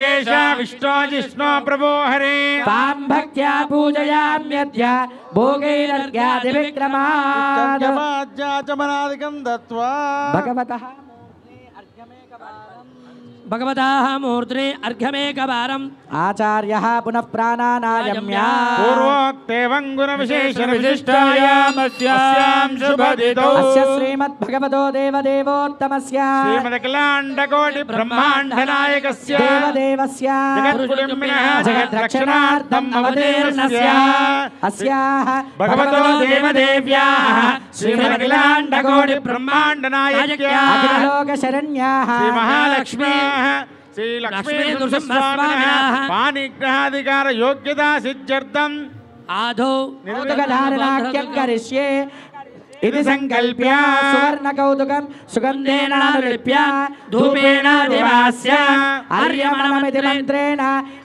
विष्णु जिष्णु प्रभो हरे तां भक्त्या पूजयाम्यद्य भोगैरर्घ्यादिविक्रमात् जमनादिकं दत्त्वा भगवतः मूर्ध्ने अर्घ्यमेकवारम् आचार्यः पुनः प्राणानायम्या पूर्वोक्तेवं गुणविशेषण विशिष्टायामस्यां शुभदितौ अस्य श्रीमद्भगवतो देवदेवोत्तमस्य श्रीमदखिलाण्डकोटि ब्रह्माण्डनायकस्य देवदेवस्य जगद्रक्षणार्थम् अवतीर्णस्य अस्याः भगवतो देवदेव्याः श्रीमदखिलाण्डकोटि ब्रह्माण्डनायक्याः अखिललोकशरण्याः श्रीमहालक्ष्म्याः श्री लक्ष्मी नृसिंहस्वामिनः पाणिग्रहाधिकार योग्यता सिद्ध्यर्थम् आदौ कौतुकधारणाख्यं करिष्ये इति संकल्प्य सुवर्णकौतुकं सुगन्धेन अनुलिप्य धूपेन दिवास्य आर्यमणमिति मन्त्रेण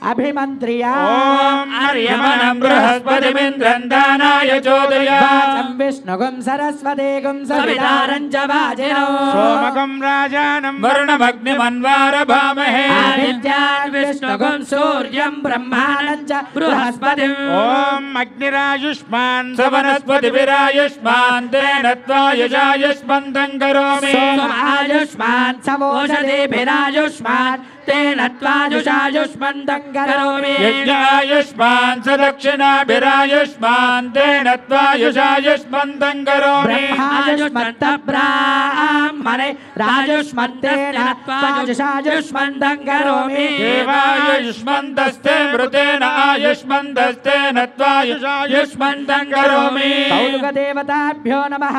अभिमन्त्र्य ॐ आर्यमणं बृहस्पतिमिन्द्रं दानाय चोदयात् विष्णुगुं सरस्वतीगुं सवितारं च वाजिनो सोमकं राजानं वरुणमग्निमन्वारभामहे आदित्यान् विष्णुगुं सूर्यं ब्रह्माणं च बृहस्पतिम् ॐ अग्निरायुष्मान् सवनस्पतिभिरायुष्मान् युष्मन्तं करोमि सोमायुष्मान् समोषधिभिरायुष्मान् तेन त्वायुषायुष्मन्तं करोमि यज्ञायुष्मान् सदक्षिणाभिरायुष्मान् तेन त्वायुषायुष्मन्तं करोमि ब्रह्मायुष्मन्ते राजुष्मन्तेन त्वायुषायुष्मन्तं करोमि देवायुष्मन्तस्ते मृतेन आयुष्मन्तस्तेन त्वायुषायुष्मन्तं करोमि कौतुकदेवताभ्यो नमः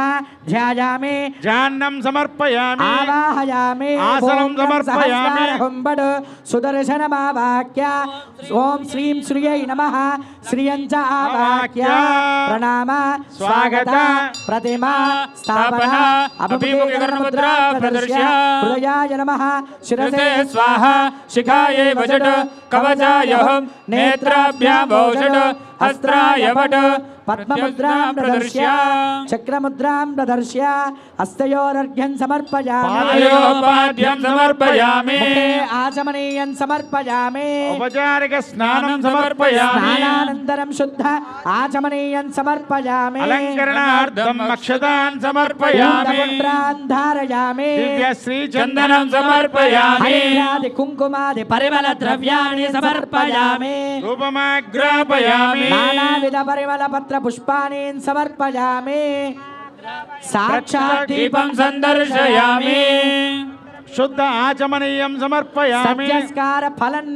ध्यायामि जान्नं समर्पयामि आवाहयामि आसनं समर्पयामि सुदर्शनमावाक्य ओम श्रीं श्रियै नमः श्रियं च आवाक्य प्रणाम स्वागत प्रतिमा स्थापना अभिमुखीकरणमुद्रा प्रदर्श्य हृदयाय नमः शिरसे स्वाहा शिखायै वषट् कवचाय नेत्राभ्यां वषट् हस्त्राय वट पद्ममुद्रां प्रदर्श्य चक्रमुद्रां प्रदर्श्य हस्तयोरर्घ्यं समर्पयामि पाद्यं समर्पयामि मुखे आचमनीयं समर्पयामि औपचारिक स्नानं समर्पयामि स्नानानन्तरं शुद्ध आचमनीयं समर्पयामि अलङ्करणार्थं अक्षतान् समर्पयामि मुद्रान् धारयामि दिव्यश्री चन्दनं समर्पयामि हरिद्रादि कुङ्कुमादि परिमल द्रव्याणि समर्पयामि धूपमाग्रापयामि नानाविध परिमल पत्र पुष्पाणि समर्पयामि साक्षात् दीपं सन्दर्शयामि शुद्ध आचमनीयं समर्पयामि सत्यस्कार फलं